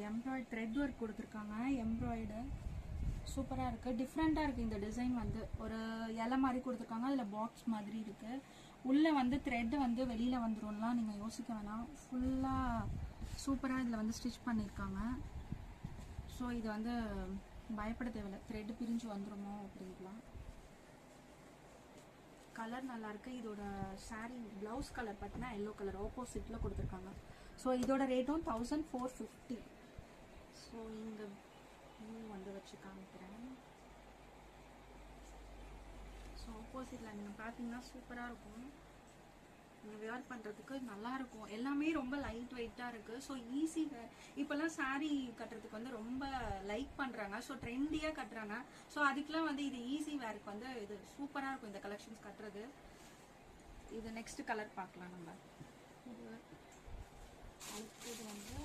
எம்ப்ராய்டு thread work கொடுத்துருக்காங்க. எம்ப்ராய்டு சூப்பராக இருக்குது. டிஃப்ரெண்ட்டாக இருக்குது இந்த டிசைன். வந்து ஒரு இலை மாதிரி கொடுத்துருக்காங்க. அதில் பாக்ஸ் மாதிரி இருக்குது. உள்ளே வந்து த்ரெட் வந்து வெளியில் வந்துடும்லாம் நீங்கள் யோசிக்க வேணாம். ஃபுல்லாக சூப்பராக இதில் வந்து ஸ்டிச் பண்ணியிருக்காங்க. ஸோ இது வந்து பயப்பட தேவையில்லை, த்ரெட் பிரிஞ்சு வந்துடுமோ அப்படின்லாம். கலர் நல்லாயிருக்கு. இதோட சாரீ ப்ளவுஸ் கலர் பார்த்தீங்கன்னா எல்லோ கலர் ஆப்போசிட்டில் கொடுத்துருக்காங்க. ஸோ இதோட ரேட்டும் 1450. ஸோ இங்கே வந்து வச்சு காமிக்கிறேன். ஸோ ஆப்போசிட்டில் நீங்கள் பார்த்தீங்கன்னா சூப்பராக இருக்கும். நீங்கள் வேர் பண்ணுறதுக்கு நல்லாயிருக்கும். எல்லாமே ரொம்ப லைட் வெயிட்டாக இருக்குது. ஸோ ஈஸி வேர். இப்போல்லாம் சாரீ கட்டுறதுக்கு வந்து ரொம்ப லைக் பண்ணுறாங்க. ஸோ ட்ரெண்டியாக கட்டுறாங்க. ஸோ அதுக்கெலாம் வந்து இது ஈஸி வேருக்கு வந்து இது சூப்பராக இருக்கும் இந்த கலெக்ஷன்ஸ் கட்டுறது. இது நெக்ஸ்ட் கலர் பார்க்கலாம் நம்ம. இது வந்து